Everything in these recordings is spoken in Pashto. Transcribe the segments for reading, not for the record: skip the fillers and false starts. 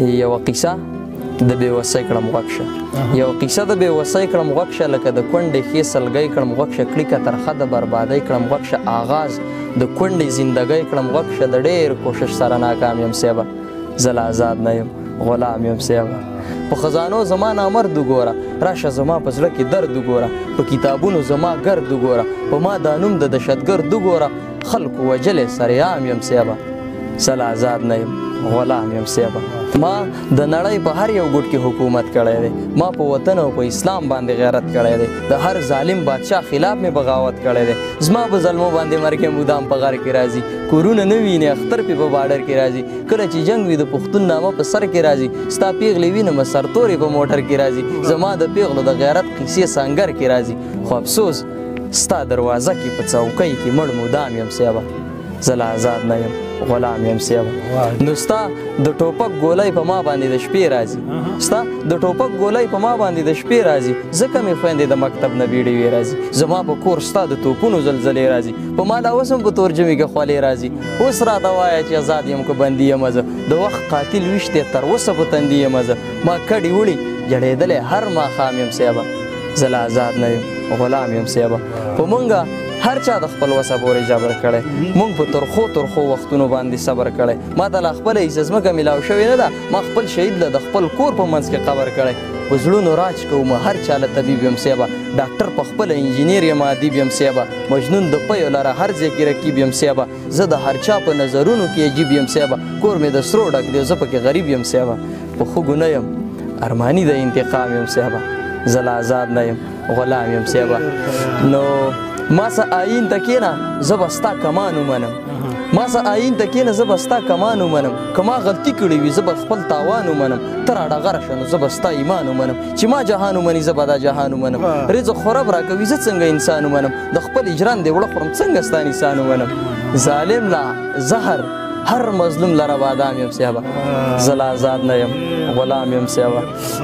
یوه قیصه د بېوسۍ کړم غوږ شه یوه قیصه د بېوسۍ کړم غوږ شه لکه د کونډې ښې سلګۍ کړم غوږ شه کړیکه ترخه د بربادۍ کړم غوږ شه آغاز د کونډې زندګۍ کړم غوږ شه د ډېر کوشش سره ناکام یم صیبه زه لا آزاد نه یم غلام یم صیبه په خزانو زما نامرد وګوره راشه زما په زړه کې درد وګوره په کتابونو زما ګرد وګوره په ما دا نوم د دهشتګرد وګوره خلکو وجلی سریعام یم صیبه زه لا آزاد نه یم غلام یم صیبه ما د نړۍ په هر یو ګوټ کې حکومت کړی دی ما په وطن او په اسلام باندې غیرت کړی دی د هر ظالم بادشاه خلاف مې بغاوت کړی دی زما په ظلمو باندې مرګ مدام په غر کې راځي کورونه نه ویني اختر پې په باډر کې راځي کله چې جنګ وي د پښتون نامه په سر کې راځي ستا پیغلې وینمه سرتورې په موټر کې راځي زما د پیغلو د غیرت قیسې سنګر کې راځي خو افسوس ستا دروازه کې په چوکۍ کې مړ مدام یم صیبه زه لا آزاد نه یم غلام یم صیبه نو ستا د ټوپک ګولۍ په ما باندې د شپې راځي ستا د ټوپک ګولۍ په ما باندې د شپې راځي ځکه مې خویندې د مکتب نه بیډې راځي زما په کور ستا د توپونو زلزلې راځي په ما لا اوس هم په تورجمې کې خولې راځي اوس راته وایه چې ازاد یم که بندي یمه زه د وخت قاتل ویشت یې تر اوسه په تندي یمه زه ما کډې وړي جړېدلی هر ماښام یم صیبه زه لا آزاد نه یم غلام یم صیبه په مونږه هر چا د خپل وسه پورې جبر کړی مونږ په ترخو وختونو باندې صبر کړی ما ته لا خپله حصه ځمکه میلاو شوې نه ده ما خپل شهید له د خپل کور په منځ کې قبر کړی په زړونو راج کوم هر چا له طبیب یم صیبه ډاکټر په خپله انجینیر یم ادیب یم صیبه مجنون د پیو لره هر ځای کې رقیب یم صیبه زه د هر چا په نظرونو کې عجیب یم صیبه کور مې د سرو ډک دی زه پکې غریب یم صیبه په خوږو نه یم ارماني د انتقام یم صیبه زه لا آزاد نه یم غلام یم صیبه نو ما سه آیین ته کښېنه زه به ستا کمان ومنم ما سه آیین ته کښېنه زه به ستا کمان ومنم که ما غلطي کړې وي زه به خپل تاوان ومنم ته راډغره شه نو زه به ستا ایمان ومنم چې ما جهان ومني زه به دا جهان ومنم رزق خورب راکوي زه څنګه انسان ومنم د خپل اجران دی وړه خورم څنګه ستا نسان ومنم ظالم لا زهر هر مظلوم لره بادام یم صیبه زه لا آزاد نه یم غلام یم صیبه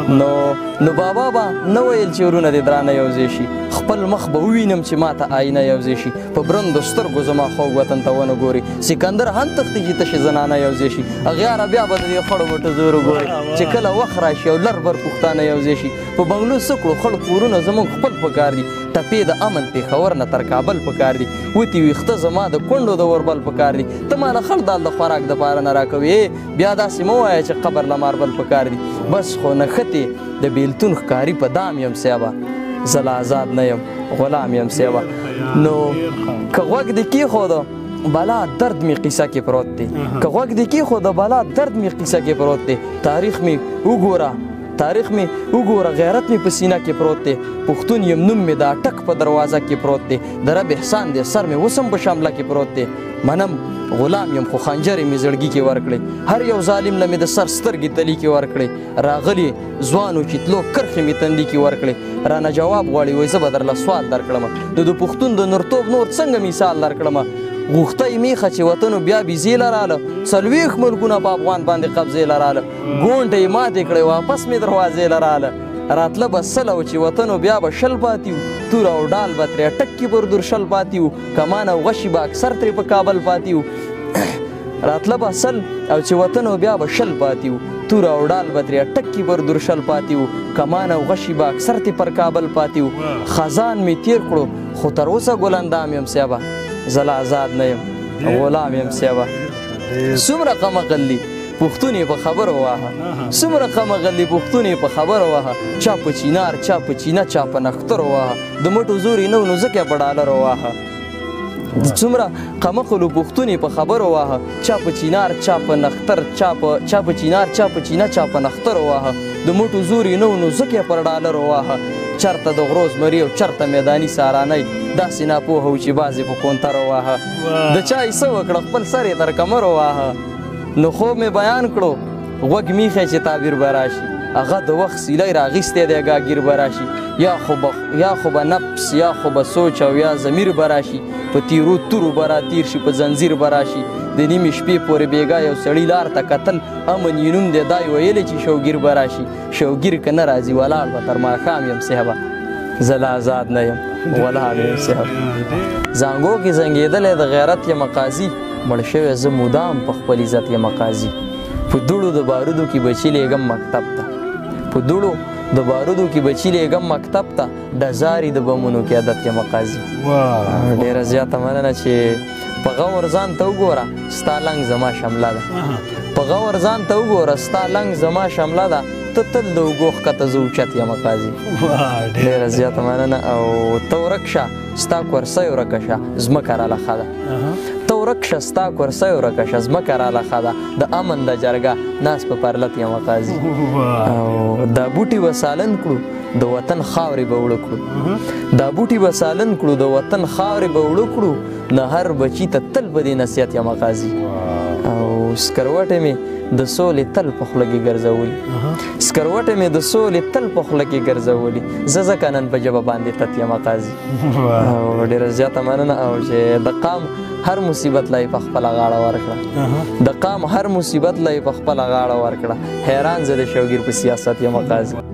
نو بابا به نه ویل چې ورونه دې درانه یوځای شي خپل مخ به ووینم چې ما ته آینه یوځای شي په برندو سترګو زما خوږ وطن ته ونه ګوري سکندر هم تښتي چې تشې زنانه یوځای شي اغیاره بیا به د دې خړو بټو زور وګوري چې کله وخت راشي او لر بر پښتانه یوځای شي په بنګلو څه کړو خړ کورونه زموږ خپل پکار دي ټپې د امن پېښور نه تر کابل پکار دي وتې ویښته زما د کونډو د وربل پکار دي ته ماله خړ دال د خوراک دپاره نه راکوې بیا داسې مه وایه چې قبر له ماربل پکار دي بس خو نښتې د بیلتون ښکاري په دام یم صیبه زه لا آزاد نه یم غلام یم صیبه نو که غوږ دې کېښوده بلا درد می قصه کې پروت دی که غوږ دې کېښوده بلا درد می قصه کې پروت دی تاریخ می وګوره غیرت می په سینه کې پروت دی پښتون یم نوم می دا ټک په دروازه کې پروت دی د رب احسان دی سر می وسم په شامله کې پروت دی منم غلام یم خو خنجرې مې زړګي کې ورکړې هر یو ظالم له مې د سر سترګې تلي کې ورکړې راغلي ځوانو چې تلو کرښې مې تندي کې ورکړې رانه جواب غواړي وایي زه به درله سوال درکړمه د پښتون د نورتوب نور څنګه مثال درکړمه غوښته یې میخه چې وطنو بیا بیزې لراله 40 ملکونه په افغان باندې قبضې لراله ګونډه یې ماتې کړې واپس مې دروازې لراله راتله به سل او چې وطنو بیا به شل پاتې وو تور او ډال به ترې ټکې پر دور شل پاتې وو کمان او غشي به اکثر ترې په کابل پاتې وو راتله به سل او چې وطنو بیا به شل پاتې وو تور او ډال به ترې ټکې پر دور شل پاتې وو کمان او غشي به اکثر ترې پر کابل پاتې وو خزان مې تیر کړو خو تر اوسه ګلندام یم صیبه زه لا آزاد نه یم غلام یم صیبه څومره قمقل دي پښتون یې په خبرو واهه څومره قمقل دي پښتون یې په خبرو واهه چا په چینار چا په چینه چا په نښترو واهه د مټو زور یې نه و نو ځکه یې په ډالرو واهه څومره قمقلو پښتون یې په خبرو واهه چا په چینار چا په نښتر چا په چینار چا په چینه چا په نښترو واهه د مټو زور یې نه و نو ځکه یې پر ډالرو واهه چرته د غروز مري او چرته میداني سارانۍ داسې ناپوهه و چې بعضې په کونترو واهه د چا یې څه وکړه خپل سر یې تر کمرو واهه نو خوب مې بیان کړو غوږ میخی چې تعبیر به راشي هغه د وخت سیلی راغیستی دی ګاګیر به راشي یا خو به نفس یا خو به سوچ او یا ضمیر به راشي په تیرو تورو به راتیر شي په زنځیر به راشي د نیمې شپې پورې بېګا یو سړي لار ته کتل امن یې نوم دی دا یې ویلی چې شوګیر به راشي شوګیر که نه راځي ولاړ به تر ماښام یم صحبه زه لا آزاد نه یم غلام یم صحب زانګو کې زنګېدلی د غیرت یم قاضي مړ شوی زه مدام په خپل عزت یم قاضي په دوړو د بارودو کې بچي لېږم مکتب ته په دوړو د بارودو کې بچي لېږم مکتب ته ډزاري د بمونو کې عادت یم قاضي ډېره زیاته مننه چې په غور ځان ته وګوره ستا لنګ زما شمله ده په غور ځان ته وګوره ستا لنګ زما شمله ده ته تل د اوږو ښکته زه اوچت یم قاضي ډېره زیاته مننه او ته ورک شه ستا کورسۍ ورکه شه ځمکه راله ښه ده ته ورک شه ستا کورسۍ ورکه شه ځمکه راله ښه ده د امن د جرګه ناست په پرلت یم قاضي او دا بوټي به سالن کړو د وطن خاورې به وړه کړو دا بوټي به سالن کړو د وطن خاورې به وړه کړو نه هر بچي ته تل به دې نصیحت یم قاضي او سکروټې مې د سولې تل په خوله کې ګرځولي سکروټې مې د سولې تل په خوله کې ګرځولي زه ځکه نن په ژبه باندې تت یم قاضي او ډېره زیاته مننه او چې د قام هر مصیبت لا یې په خپله غاړه ورکړه د قام هر مصیبت لا یې په خپله غاړه ورکړه حیران زه د شوګیر په سیاست یم قاضي